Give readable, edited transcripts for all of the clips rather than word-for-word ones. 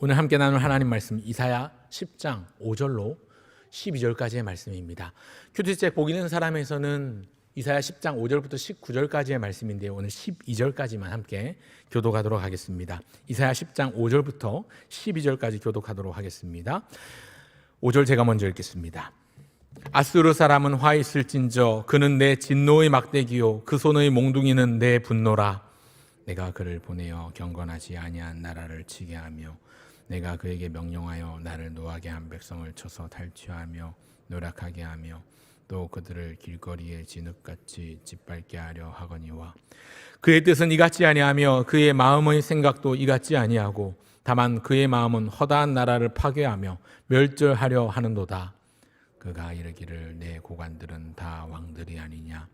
오늘 함께 나눌 하나님 말씀 이사야 10장 5절로 12절까지의 말씀입니다. 큐티책 복 있는 사람에서는 이사야 10장 5절부터 19절까지의 말씀인데요, 오늘 12절까지만 함께 교독하도록 하겠습니다. 이사야 10장 5절부터 12절까지 교독하도록 하겠습니다. 5절 제가 먼저 읽겠습니다. 아수르 사람은 화 있을진저 그는 내 진노의 막대기요 그 손의 몽둥이는 내 분노라. 내가 그를 보내어 경건하지 아니한 나라를 치게 하며 내가 그에게 명령하여 나를 노하게 한 백성을 쳐서 탈취하며 노력하게 하며 또 그들을 길거리에 진흙같이 짓밟게 하려 하거니와 그의 뜻은 이같지 아니하며 그의 마음의 생각도 이같지 아니하고 다만 그의 마음은 허다한 나라를 파괴하며 멸절하려 하는도다. 그가 이르기를 내 고관들은 다 왕들이 아니냐.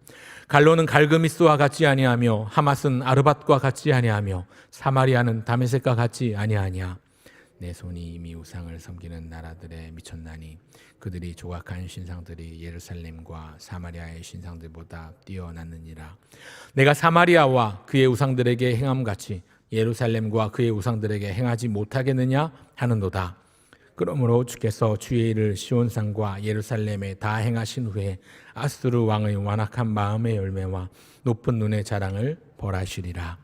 갈로는 갈그미스와 같지 아니하며 하맛은 아르밧과 같지 아니하며 사마리아는 다메섹과 같지 아니하냐. 내 손이 이미 우상을 섬기는 나라들에 미쳤나니 그들이 조각한 신상들이 예루살렘과 사마리아의 신상들보다 뛰어났느니라. 내가 사마리아와 그의 우상들에게 행함같이 예루살렘과 그의 우상들에게 행하지 못하겠느냐 하는도다. 그러므로 주께서 주의 일을 시온산과 예루살렘에 다 행하신 후에 아수르 왕의 완악한 마음의 열매와 높은 눈의 자랑을 벌하시리라.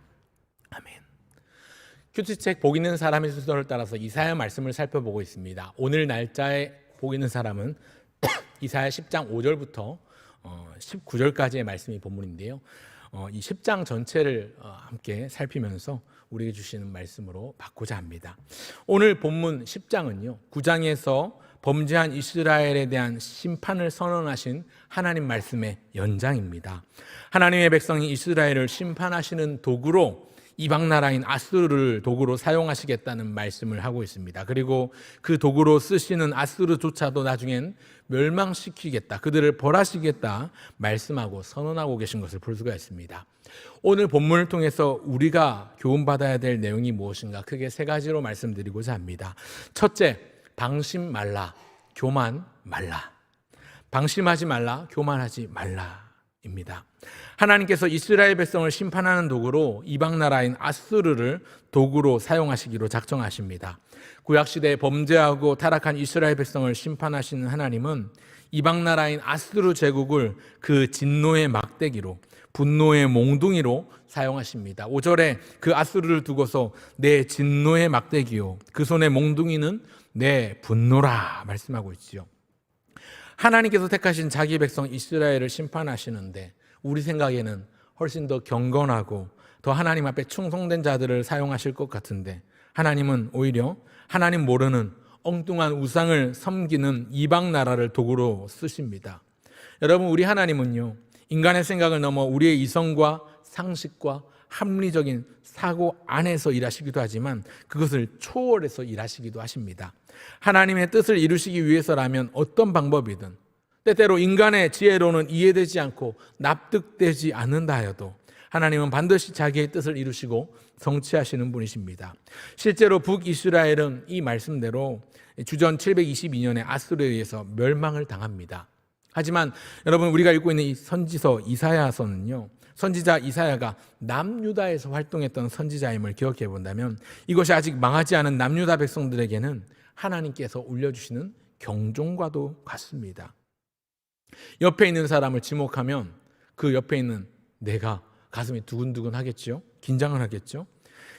아멘. 큐티책 복 있는 사람의 순서를 따라서 이사야 말씀을 살펴보고 있습니다. 오늘 날짜에 복 있는 사람은 이사야 10장 5절부터 19절까지의 말씀이 본문인데요, 이 10장 전체를 함께 살피면서 우리에게 주시는 말씀으로 받고자 합니다. 오늘 본문 10장은요 9장에서 범죄한 이스라엘에 대한 심판을 선언하신 하나님 말씀의 연장입니다. 하나님의 백성이 이스라엘을 심판하시는 도구로 이방 나라인 아수르를 도구로 사용하시겠다는 말씀을 하고 있습니다. 그리고 그 도구로 쓰시는 아수르조차도 나중엔 멸망시키겠다, 그들을 벌하시겠다 말씀하고 선언하고 계신 것을 볼 수가 있습니다. 오늘 본문을 통해서 우리가 교훈받아야 될 내용이 무엇인가 크게 세 가지로 말씀드리고자 합니다. 첫째, 방심 말라, 교만 말라. 방심하지 말라, 교만하지 말라 입니다. 하나님께서 이스라엘 백성을 심판하는 도구로 이방 나라인 아수르를 도구로 사용하시기로 작정하십니다. 구약시대에 범죄하고 타락한 이스라엘 백성을 심판하시는 하나님은 이방 나라인 아수르 제국을 그 진노의 막대기로, 분노의 몽둥이로 사용하십니다. 5절에 그 아수르를 두고서 내 진노의 막대기요 그 손의 몽둥이는 내 분노라 말씀하고 있지요. 하나님께서 택하신 자기 백성 이스라엘을 심판하시는데 우리 생각에는 훨씬 더 경건하고 더 하나님 앞에 충성된 자들을 사용하실 것 같은데 하나님은 오히려 하나님 모르는 엉뚱한 우상을 섬기는 이방 나라를 도구로 쓰십니다. 여러분, 우리 하나님은요 인간의 생각을 넘어 우리의 이성과 상식과 합리적인 사고 안에서 일하시기도 하지만 그것을 초월해서 일하시기도 하십니다. 하나님의 뜻을 이루시기 위해서라면 어떤 방법이든, 때때로 인간의 지혜로는 이해되지 않고 납득되지 않는다 하여도 하나님은 반드시 자기의 뜻을 이루시고 성취하시는 분이십니다. 실제로 북이스라엘은 이 말씀대로 주전 722년에 아수르에 의해서 멸망을 당합니다. 하지만 여러분, 우리가 읽고 있는 이 선지서 이사야서는요, 선지자 이사야가 남유다에서 활동했던 선지자임을 기억해 본다면 이것이 아직 망하지 않은 남유다 백성들에게는 하나님께서 올려주시는 경종과도 같습니다. 옆에 있는 사람을 지목하면 그 옆에 있는 내가 가슴이 두근두근 하겠죠. 긴장을 하겠죠.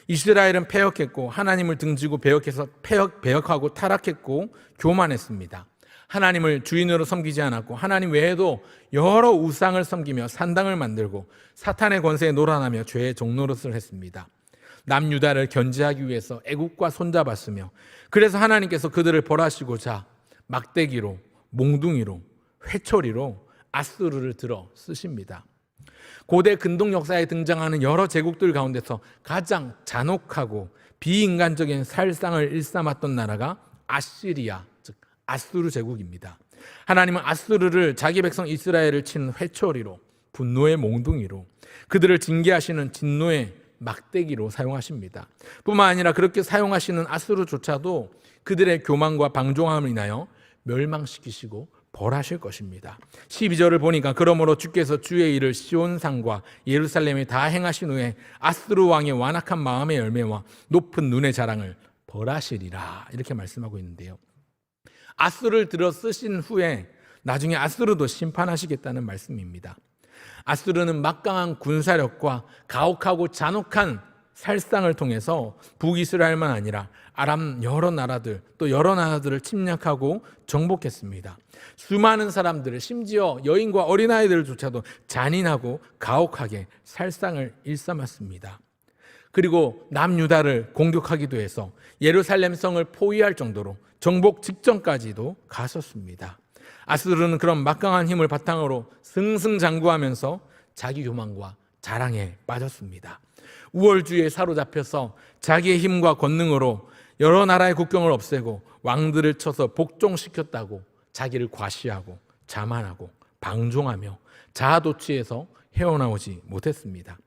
이스라엘은 패역했고 하나님을 등지고 배역하고 타락했고 교만했습니다. 하나님을 주인으로 섬기지 않았고 하나님 외에도 여러 우상을 섬기며 산당을 만들고 사탄의 권세에 놀아나며 죄의 종노릇을 했습니다. 남유다를 견제하기 위해서 애국과 손잡았으며 그래서 하나님께서 그들을 벌하시고자 막대기로, 몽둥이로, 회초리로 아수르를 들어 쓰십니다. 고대 근동 역사에 등장하는 여러 제국들 가운데서 가장 잔혹하고 비인간적인 살상을 일삼았던 나라가 아시리아, 즉 아수르 제국입니다. 하나님은 아수르를 자기 백성 이스라엘을 치는 회초리로, 분노의 몽둥이로, 그들을 징계하시는 진노의 막대기로 사용하십니다. 뿐만 아니라 그렇게 사용하시는 아수르조차도 그들의 교만과 방종함을 인하여 멸망시키시고 벌하실 것입니다. 12절을 보니까 그러므로 주께서 주의 일을 시온산과 예루살렘에 다 행하신 후에 아수르 왕의 완악한 마음의 열매와 높은 눈의 자랑을 벌하시리라 이렇게 말씀하고 있는데요. 아수르를 들어 쓰신 후에 나중에 아수르도 심판하시겠다는 말씀입니다. 아수르는 막강한 군사력과 가혹하고 잔혹한 살상을 통해서 북이스라엘만 아니라 아람 여러 나라들 또 여러 나라들을 침략하고 정복했습니다. 수많은 사람들을 심지어 여인과 어린아이들조차도 잔인하고 가혹하게 살상을 일삼았습니다. 그리고 남유다를 공격하기도 해서 예루살렘 성을 포위할 정도로 정복 직전까지도 갔었습니다. 아수르는 그런 막강한 힘을 바탕으로 승승장구하면서 자기 교만과 자랑에 빠졌습니다. 우월주의에 사로잡혀서 자기의 힘과 권능으로 여러 나라의 국경을 없애고 왕들을 쳐서 복종시켰다고 자기를 과시하고 자만하고 방종하며 자아도취해서 헤어나오지 못했습니다.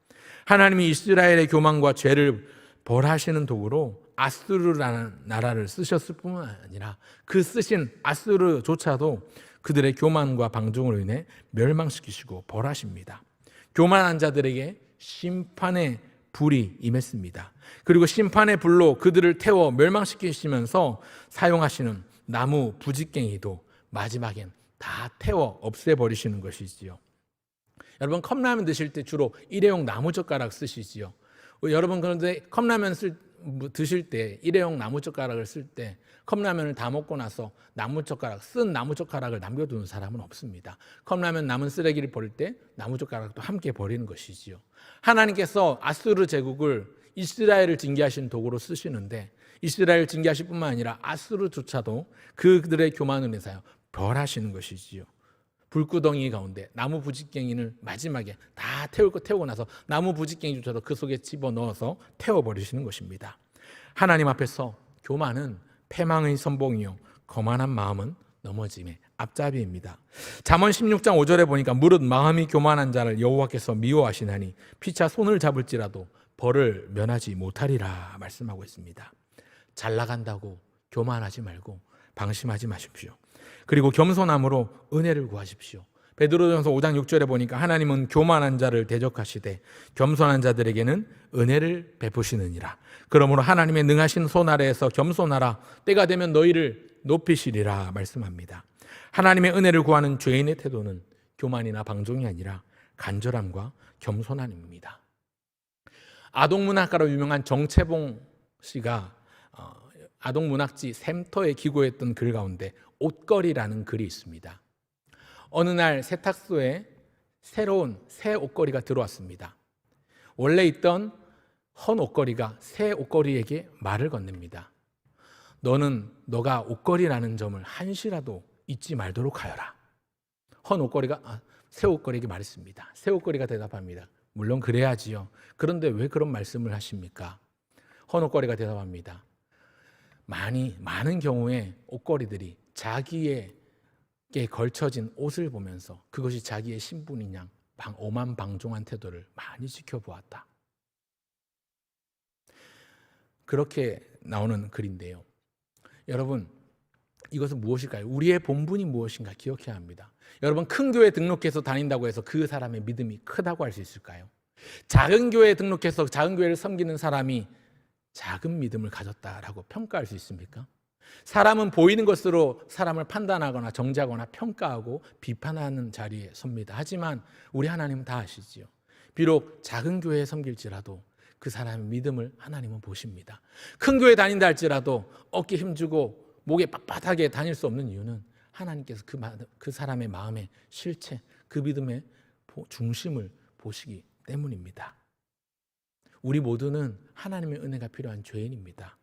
하나님이 이스라엘의 교만과 죄를 벌하시는 도구로 아수르라는 나라를 쓰셨을 뿐만 아니라 그 쓰신 아수르조차도 그들의 교만과 방종으로 인해 멸망시키시고 벌하십니다. 교만한 자들에게 심판의 불이 임했습니다. 그리고 심판의 불로 그들을 태워 멸망시키시면서 사용하시는 나무 부직갱이도 마지막엔 다 태워 없애버리시는 것이지요. 여러분 컵라면 드실 때 주로 일회용 나무젓가락 쓰시지요. 여러분 그런데 컵라면 드실 때 일회용 나무젓가락을 쓸 때 컵라면을 다 먹고 나서 쓴 나무젓가락을 남겨두는 사람은 없습니다. 컵라면 남은 쓰레기를 버릴 때 나무젓가락도 함께 버리는 것이지요. 하나님께서 아수르 제국을 이스라엘을 징계하신 도구로 쓰시는데 이스라엘을 징계하실 뿐만 아니라 아수르조차도 그들의 교만을 인하여 벌하시는 것이지요. 불구덩이 가운데 나무 부직갱이를 마지막에 다 태우고 나서 나무 부직갱이조차도 그 속에 집어넣어서 태워버리시는 것입니다. 하나님 앞에서 교만은 패망의 선봉이요 거만한 마음은 넘어짐의 앞잡이입니다. 잠언 16장 5절에 보니까 무릇 마음이 교만한 자를 여호와께서 미워하시나니 피차 손을 잡을지라도 벌을 면하지 못하리라 말씀하고 있습니다. 잘 나간다고 교만하지 말고 방심하지 마십시오. 그리고 겸손함으로 은혜를 구하십시오. 베드로전서 5장 6절에 보니까 하나님은 교만한 자를 대적하시되 겸손한 자들에게는 은혜를 베푸시느니라. 그러므로 하나님의 능하신 손 아래에서 겸손하라. 때가 되면 너희를 높이시리라 말씀합니다. 하나님의 은혜를 구하는 죄인의 태도는 교만이나 방종이 아니라 간절함과 겸손함입니다. 아동문학가로 유명한 정채봉 씨가 아동문학지 샘터에 기고했던 글 가운데 옷걸이라는 글이 있습니다. 어느 날 세탁소에 새로운 새 옷걸이가 들어왔습니다. 원래 있던 헌 옷걸이가 새 옷걸이에게 말을 건넵니다. 너는 너가 옷걸이라는 점을 한시라도 잊지 말도록 하여라. 헌 옷걸이가 새 옷걸이에게 말했습니다. 새 옷걸이가 대답합니다. 물론 그래야지요. 그런데 왜 그런 말씀을 하십니까? 헌 옷걸이가 대답합니다. 많은 경우에 옷걸이들이 자기에게 걸쳐진 옷을 보면서 그것이 자기의 신분인 양 오만방종한 태도를 많이 지켜보았다. 그렇게 나오는 글인데요. 여러분 이것은 무엇일까요? 우리의 본분이 무엇인가 기억해야 합니다. 여러분 큰 교회에 등록해서 다닌다고 해서 그 사람의 믿음이 크다고 할 수 있을까요? 작은 교회에 등록해서 작은 교회를 섬기는 사람이 작은 믿음을 가졌다라고 평가할 수 있습니까? 사람은 보이는 것으로 사람을 판단하거나 정죄하거나 평가하고 비판하는 자리에 섭니다. 하지만 우리 하나님은 다 아시지요. 비록 작은 교회에 섬길지라도 그 사람의 믿음을 하나님은 보십니다. 큰 교회 다닌다 할지라도 어깨 힘주고 목에 빳빳하게 다닐 수 없는 이유는 하나님께서 그 사람의 마음의 실체, 그 믿음의 중심을 보시기 때문입니다. 우리 모두는 하나님의 은혜가 필요한 죄인입니다.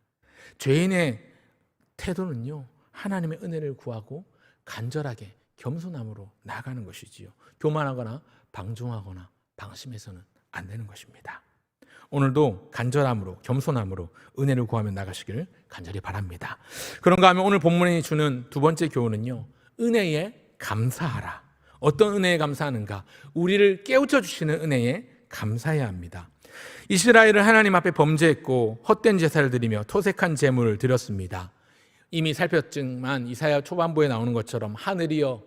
죄인의 태도는요, 하나님의 은혜를 구하고 간절하게 겸손함으로 나아가는 것이지요. 교만하거나 방종하거나 방심해서는 안 되는 것입니다. 오늘도 간절함으로 겸손함으로 은혜를 구하며 나가시기를 간절히 바랍니다. 그런가 하면 오늘 본문이 주는 두 번째 교훈은요, 은혜에 감사하라. 어떤 은혜에 감사하는가? 우리를 깨우쳐 주시는 은혜에 감사해야 합니다. 이스라엘은 하나님 앞에 범죄했고 헛된 제사를 드리며 토색한 제물을 드렸습니다. 이미 살폈지만 이사야 초반부에 나오는 것처럼 하늘이여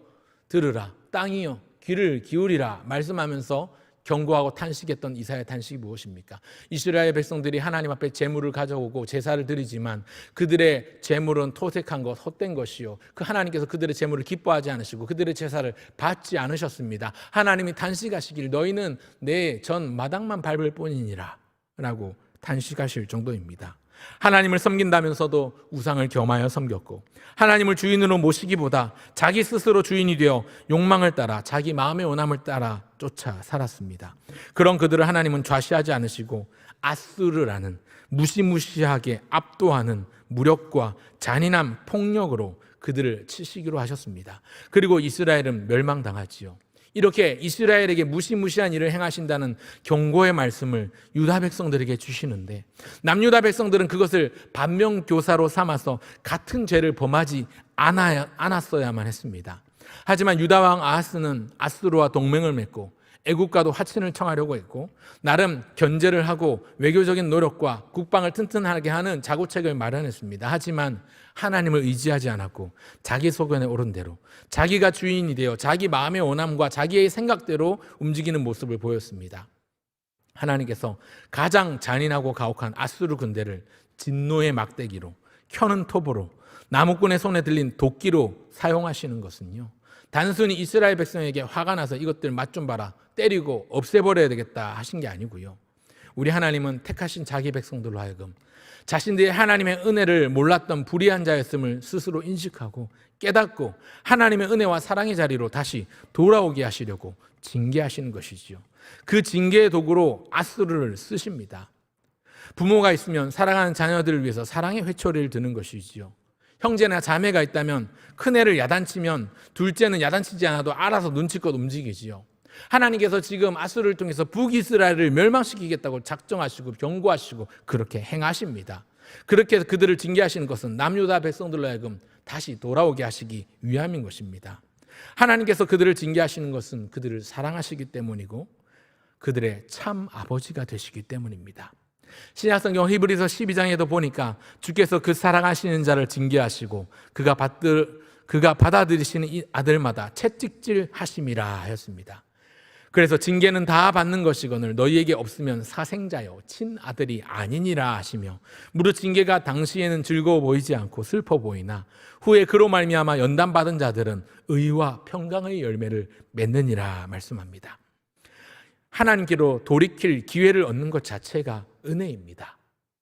들으라, 땅이여 귀를 기울이라 말씀하면서 경고하고 탄식했던 이사야의 탄식이 무엇입니까? 이스라엘 백성들이 하나님 앞에 제물을 가져오고 제사를 드리지만 그들의 제물은 토색한 것, 헛된 것이요, 그 하나님께서 그들의 제물을 기뻐하지 않으시고 그들의 제사를 받지 않으셨습니다. 하나님이 탄식하시길 너희는 내 전 마당만 밟을 뿐이니라 라고 탄식하실 정도입니다. 하나님을 섬긴다면서도 우상을 겸하여 섬겼고, 하나님을 주인으로 모시기보다 자기 스스로 주인이 되어 욕망을 따라 자기 마음의 원함을 따라 쫓아 살았습니다. 그런 그들을 하나님은 좌시하지 않으시고 아수르라는 무시무시하게 압도하는 무력과 잔인한 폭력으로 그들을 치시기로 하셨습니다. 그리고 이스라엘은 멸망당하지요. 이렇게 이스라엘에게 무시무시한 일을 행하신다는 경고의 말씀을 유다 백성들에게 주시는데, 남유다 백성들은 그것을 반면교사로 삼아서 같은 죄를 범하지 않았어야만 했습니다. 하지만 유다 왕 아하스는 아수르와 동맹을 맺고 애국과도 화친을 청하려고 했고, 나름 견제를 하고 외교적인 노력과 국방을 튼튼하게 하는 자구책을 마련했습니다. 하지만 하나님을 의지하지 않았고 자기 소견에 오른 대로 자기가 주인이 되어 자기 마음의 원함과 자기의 생각대로 움직이는 모습을 보였습니다. 하나님께서 가장 잔인하고 가혹한 아수르 군대를 진노의 막대기로, 켜는 톱으로, 나무꾼의 손에 들린 도끼로 사용하시는 것은요, 단순히 이스라엘 백성에게 화가 나서 이것들 맛 좀 봐라, 때리고 없애버려야 되겠다 하신 게 아니고요, 우리 하나님은 택하신 자기 백성들로 하여금 자신들이 하나님의 은혜를 몰랐던 불의한 자였음을 스스로 인식하고 깨닫고 하나님의 은혜와 사랑의 자리로 다시 돌아오게 하시려고 징계하시는 것이지요. 그 징계의 도구로 아수르를 쓰십니다. 부모가 있으면 사랑하는 자녀들을 위해서 사랑의 회초리를 드는 것이지요. 형제나 자매가 있다면 큰애를 야단치면 둘째는 야단치지 않아도 알아서 눈치껏 움직이지요. 하나님께서 지금 아수르를 통해서 북이스라엘을 멸망시키겠다고 작정하시고 경고하시고 그렇게 행하십니다. 그렇게 해서 그들을 징계하시는 것은 남유다 백성들로 하여금 다시 돌아오게 하시기 위함인 것입니다. 하나님께서 그들을 징계하시는 것은 그들을 사랑하시기 때문이고 그들의 참 아버지가 되시기 때문입니다. 신약성경 히브리서 12장에도 보니까 주께서 그 사랑하시는 자를 징계하시고 그가 받아들이시는 이 아들마다 채찍질 하심이라 하였습니다. 그래서 징계는 다 받는 것이거늘 너희에게 없으면 사생자요 친아들이 아니니라 하시며, 무릇 징계가 당시에는 즐거워 보이지 않고 슬퍼 보이나 후에 그로 말미암아 연단받은 자들은 의와 평강의 열매를 맺느니라 말씀합니다. 하나님께로 돌이킬 기회를 얻는 것 자체가 은혜입니다.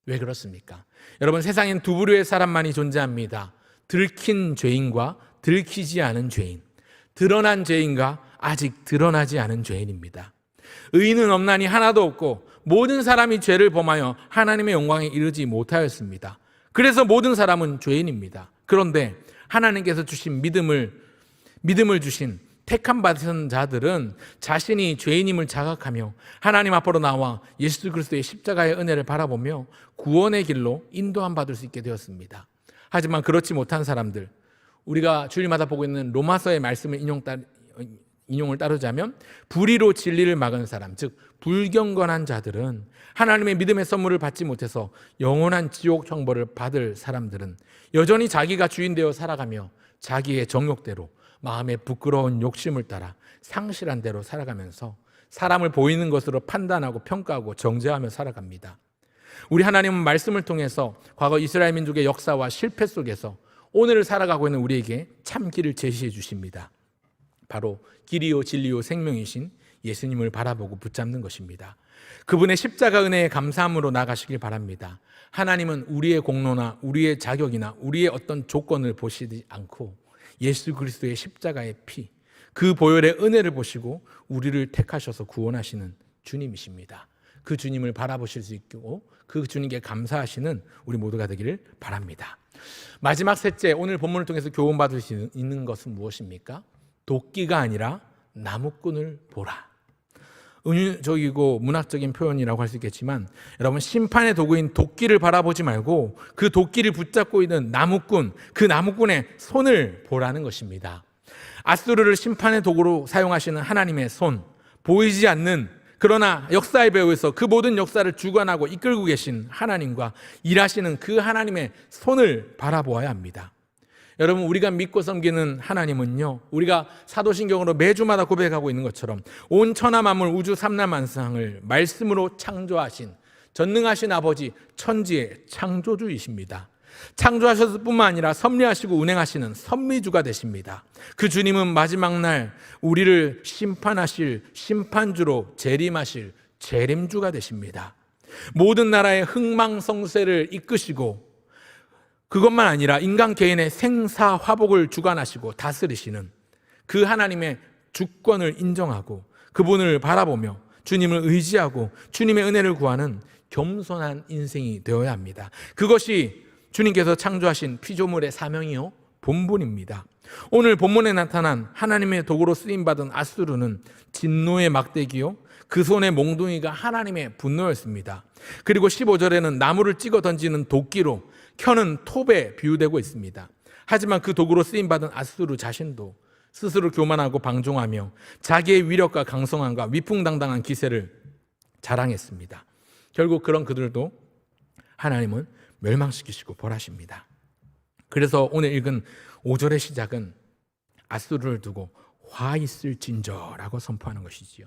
왜 그렇습니까? 여러분, 세상엔 두 부류의 사람만이 존재합니다. 들킨 죄인과 들키지 않은 죄인, 드러난 죄인과 아직 드러나지 않은 죄인입니다. 의인은 없나니 하나도 없고 모든 사람이 죄를 범하여 하나님의 영광에 이르지 못하였습니다. 그래서 모든 사람은 죄인입니다. 그런데 하나님께서 주신 믿음을 주신 택함 받은 자들은 자신이 죄인임을 자각하며 하나님 앞으로 나와 예수 그리스도의 십자가의 은혜를 바라보며 구원의 길로 인도함 받을 수 있게 되었습니다. 하지만 그렇지 못한 사람들, 우리가 주일마다 보고 있는 로마서의 말씀을 인용을 따르자면 불의로 진리를 막은 사람, 즉 불경건한 자들은, 하나님의 믿음의 선물을 받지 못해서 영원한 지옥 형벌을 받을 사람들은 여전히 자기가 주인 되어 살아가며 자기의 정욕대로 마음의 부끄러운 욕심을 따라 상실한 대로 살아가면서 사람을 보이는 것으로 판단하고 평가하고 정죄하며 살아갑니다. 우리 하나님은 말씀을 통해서 과거 이스라엘 민족의 역사와 실패 속에서 오늘 살아가고 있는 우리에게 참 길을 제시해 주십니다. 바로 길이요 진리요 생명이신 예수님을 바라보고 붙잡는 것입니다. 그분의 십자가 은혜에 감사함으로 나가시길 바랍니다. 하나님은 우리의 공로나 우리의 자격이나 우리의 어떤 조건을 보시지 않고 예수 그리스도의 십자가의 피, 그 보혈의 은혜를 보시고 우리를 택하셔서 구원하시는 주님이십니다. 그 주님을 바라보실 수 있고 그 주님께 감사하시는 우리 모두가 되기를 바랍니다. 마지막 셋째, 오늘 본문을 통해서 교훈받을 수 있는 것은 무엇입니까? 도끼가 아니라 나무꾼을 보라. 은유적이고 문학적인 표현이라고 할 수 있겠지만, 여러분, 심판의 도구인 도끼를 바라보지 말고 그 도끼를 붙잡고 있는 나무꾼, 그 나무꾼의 손을 보라는 것입니다. 아수르를 심판의 도구로 사용하시는 하나님의 손, 보이지 않는, 그러나 역사의 배후에서 그 모든 역사를 주관하고 이끌고 계신 하나님과 일하시는 그 하나님의 손을 바라보아야 합니다. 여러분, 우리가 믿고 섬기는 하나님은요, 우리가 사도신경으로 매주마다 고백하고 있는 것처럼 온 천하 만물 우주 삼라만상을 말씀으로 창조하신 전능하신 아버지, 천지의 창조주이십니다. 창조하셨을 뿐만 아니라 섭리하시고 운행하시는 섭리주가 되십니다. 그 주님은 마지막 날 우리를 심판하실 심판주로 재림하실 재림주가 되십니다. 모든 나라의 흥망성쇠를 이끄시고 그것만 아니라 인간 개인의 생사화복을 주관하시고 다스리시는 그 하나님의 주권을 인정하고 그분을 바라보며 주님을 의지하고 주님의 은혜를 구하는 겸손한 인생이 되어야 합니다. 그것이 주님께서 창조하신 피조물의 사명이요 본분입니다. 오늘 본문에 나타난 하나님의 도구로 쓰임받은 아수르는 진노의 막대기요 그 손의 몽둥이가 하나님의 분노였습니다. 그리고 15절에는 나무를 찍어 던지는 도끼로 켜는 톱에 비유되고 있습니다. 하지만 그 도구로 쓰임받은 아수르 자신도 스스로 교만하고 방종하며 자기의 위력과 강성함과 위풍당당한 기세를 자랑했습니다. 결국 그런 그들도 하나님은 멸망시키시고 벌하십니다. 그래서 오늘 읽은 5절의 시작은 아수르를 두고 화 있을진저라고 선포하는 것이지요.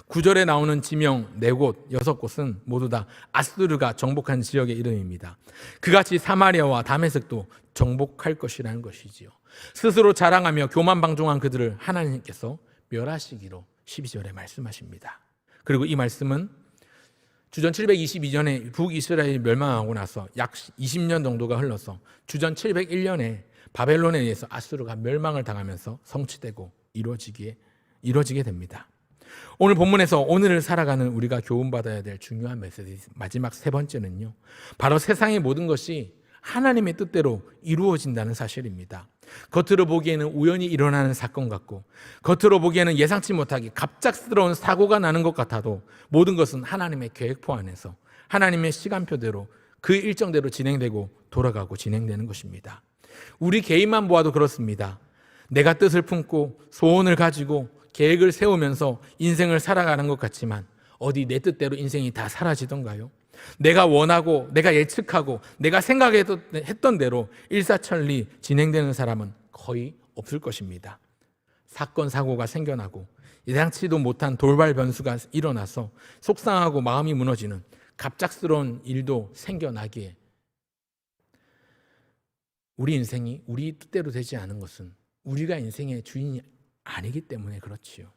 9절에 나오는 지명 4곳, 6곳은 모두 다 아수르가 정복한 지역의 이름입니다. 그같이 사마리아와 다메섹도 정복할 것이라는 것이지요. 스스로 자랑하며 교만방종한 그들을 하나님께서 멸하시기로 12절에 말씀하십니다. 그리고 이 말씀은 주전 722년에 북이스라엘이 멸망하고 나서 약 20년 정도가 흘러서 주전 701년에 바벨론에 의해서 아수르가 멸망을 당하면서 성취되고 이루어지게 됩니다. 오늘 본문에서 오늘을 살아가는 우리가 교훈받아야 될 중요한 메시지 마지막 3번째는요, 바로 세상의 모든 것이 하나님의 뜻대로 이루어진다는 사실입니다. 겉으로 보기에는 우연히 일어나는 사건 같고 겉으로 보기에는 예상치 못하게 갑작스러운 사고가 나는 것 같아도 모든 것은 하나님의 계획표 안에서 하나님의 시간표대로 그 일정대로 진행되고 돌아가고 진행되는 것입니다. 우리 개인만 보아도 그렇습니다. 내가 뜻을 품고 소원을 가지고 계획을 세우면서 인생을 살아가는 것 같지만 어디 내 뜻대로 인생이 다 사라지던가요? 내가 원하고 내가 예측하고 내가 생각했던 대로 일사천리 진행되는 사람은 거의 없을 것입니다. 사건 사고가 생겨나고 예상치도 못한 돌발 변수가 일어나서 속상하고 마음이 무너지는 갑작스러운 일도 생겨나기에 우리 인생이 우리 뜻대로 되지 않은 것은 우리가 인생의 주인이 아니기 때문에 그렇지요.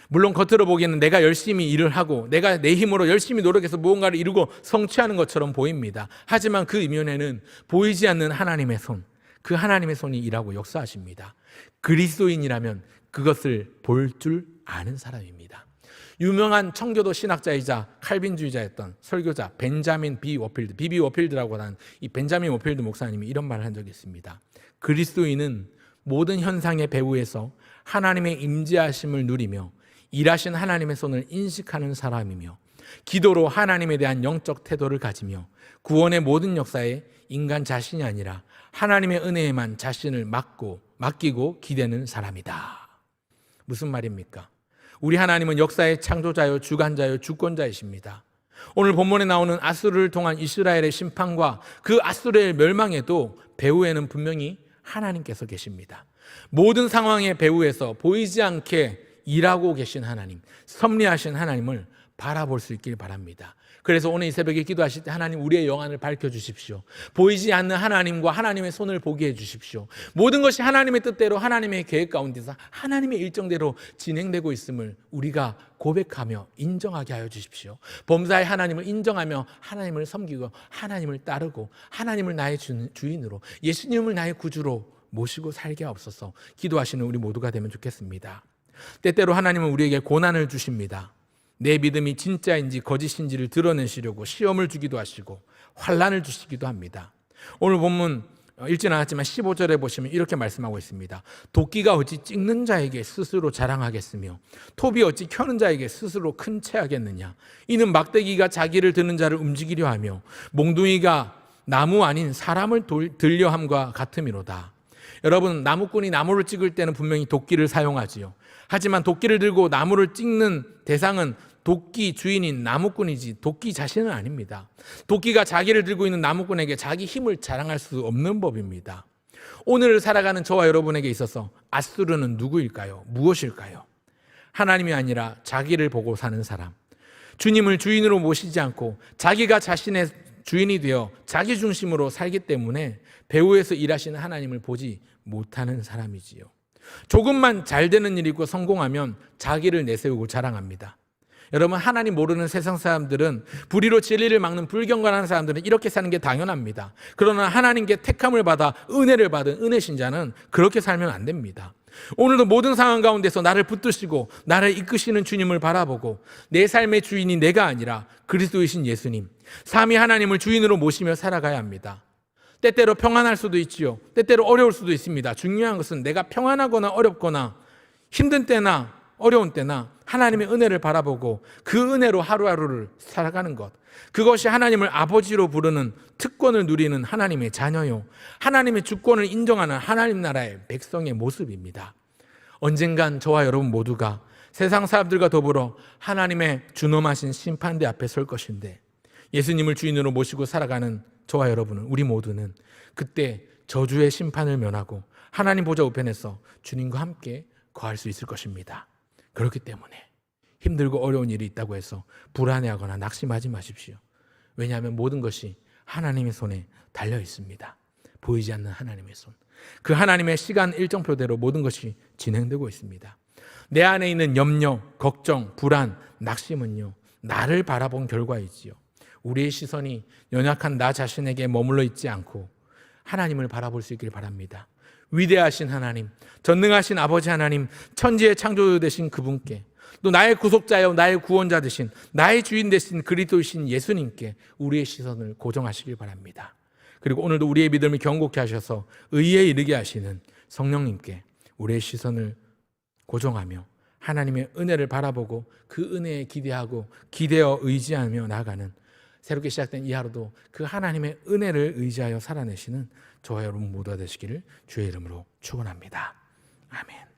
물론 겉으로 보기에는 내가 열심히 일을 하고 내가 내 힘으로 열심히 노력해서 무언가를 이루고 성취하는 것처럼 보입니다. 하지만 그 이면에는 보이지 않는 하나님의 손, 그 하나님의 손이 일하고 역사하십니다. 그리스도인이라면 그것을 볼 줄 아는 사람입니다. 유명한 청교도 신학자이자 칼빈주의자였던 설교자 벤자민 비비 워필드라고 하는 이 벤자민 워필드 목사님이 이런 말을 한 적이 있습니다. 그리스도인은 모든 현상의 배후에서 하나님의 임재하심을 누리며 일하신 하나님의 손을 인식하는 사람이며 기도로 하나님에 대한 영적 태도를 가지며 구원의 모든 역사에 인간 자신이 아니라 하나님의 은혜에만 자신을 맡기고 기대는 사람이다. 무슨 말입니까? 우리 하나님은 역사의 창조자요 주관자요 주권자이십니다. 오늘 본문에 나오는 아수르를 통한 이스라엘의 심판과 그 아수르의 멸망에도 배후에는 분명히 하나님께서 계십니다. 모든 상황의 배후에서 보이지 않게 일하고 계신 하나님, 섭리하신 하나님을 바라볼 수 있길 바랍니다. 그래서 오늘 이 새벽에 기도하실 때 하나님 우리의 영안을 밝혀주십시오. 보이지 않는 하나님과 하나님의 손을 보게 해주십시오. 모든 것이 하나님의 뜻대로 하나님의 계획 가운데서 하나님의 일정대로 진행되고 있음을 우리가 고백하며 인정하게 하여 주십시오. 범사의 하나님을 인정하며 하나님을 섬기고 하나님을 따르고 하나님을 나의 주인으로 예수님을 나의 구주로 모시고 살게 하옵소서. 기도하시는 우리 모두가 되면 좋겠습니다. 때때로 하나님은 우리에게 고난을 주십니다. 내 믿음이 진짜인지 거짓인지를 드러내시려고 시험을 주기도 하시고 환난을 주시기도 합니다. 오늘 본문 읽지는 않았지만 15절에 보시면 이렇게 말씀하고 있습니다. 도끼가 어찌 찍는 자에게 스스로 자랑하겠으며 톱이 어찌 켜는 자에게 스스로 큰 채하겠느냐. 이는 막대기가 자기를 드는 자를 움직이려 하며 몽둥이가 나무 아닌 사람을 들려 함과 같음이로다. 여러분, 나무꾼이 나무를 찍을 때는 분명히 도끼를 사용하지요. 하지만 도끼를 들고 나무를 찍는 대상은 도끼 주인인 나무꾼이지 도끼 자신은 아닙니다. 도끼가 자기를 들고 있는 나무꾼에게 자기 힘을 자랑할 수 없는 법입니다. 오늘을 살아가는 저와 여러분에게 있어서 앗수르는 누구일까요? 무엇일까요? 하나님이 아니라 자기를 보고 사는 사람, 주님을 주인으로 모시지 않고 자기가 자신의 주인이 되어 자기 중심으로 살기 때문에 배후에서 일하시는 하나님을 보지 못하는 사람이지요. 조금만 잘 되는 일이고 성공하면 자기를 내세우고 자랑합니다. 여러분, 하나님 모르는 세상 사람들은, 불의로 진리를 막는 불경건하는 사람들은 이렇게 사는 게 당연합니다. 그러나 하나님께 택함을 받아 은혜를 받은 은혜 신자는 그렇게 살면 안 됩니다. 오늘도 모든 상황 가운데서 나를 붙드시고 나를 이끄시는 주님을 바라보고 내 삶의 주인이 내가 아니라 그리스도이신 예수님, 삼위 하나님을 주인으로 모시며 살아가야 합니다. 때때로 평안할 수도 있지요. 때때로 어려울 수도 있습니다. 중요한 것은 내가 평안하거나 어렵거나 힘든 때나 어려운 때나 하나님의 은혜를 바라보고 그 은혜로 하루하루를 살아가는 것, 그것이 하나님을 아버지로 부르는 특권을 누리는 하나님의 자녀요, 하나님의 주권을 인정하는 하나님 나라의 백성의 모습입니다. 언젠간 저와 여러분 모두가 세상 사람들과 더불어 하나님의 준엄하신 심판대 앞에 설 것인데, 예수님을 주인으로 모시고 살아가는 저와 여러분은, 우리 모두는 그때 저주의 심판을 면하고 하나님 보좌 우편에서 주님과 함께 거할 수 있을 것입니다. 그렇기 때문에 힘들고 어려운 일이 있다고 해서 불안해하거나 낙심하지 마십시오. 왜냐하면 모든 것이 하나님의 손에 달려 있습니다. 보이지 않는 하나님의 손, 그 하나님의 시간 일정표대로 모든 것이 진행되고 있습니다. 내 안에 있는 염려, 걱정, 불안, 낙심은요, 나를 바라본 결과이지요. 우리의 시선이 연약한 나 자신에게 머물러 있지 않고 하나님을 바라볼 수 있길 바랍니다. 위대하신 하나님, 전능하신 아버지 하나님, 천지의 창조주 되신 그분께, 또 나의 구속자여 나의 구원자 되신, 나의 주인 되신 그리스도이신 예수님께 우리의 시선을 고정하시길 바랍니다. 그리고 오늘도 우리의 믿음을 견고케 하셔서 의에 이르게 하시는 성령님께 우리의 시선을 고정하며 하나님의 은혜를 바라보고 그 은혜에 기대하고 기대어 의지하며 나아가는, 새롭게 시작된 이 하루도 그 하나님의 은혜를 의지하여 살아내시는 저와 여러분 모두가 되시기를 주의 이름으로 축원합니다. 아멘.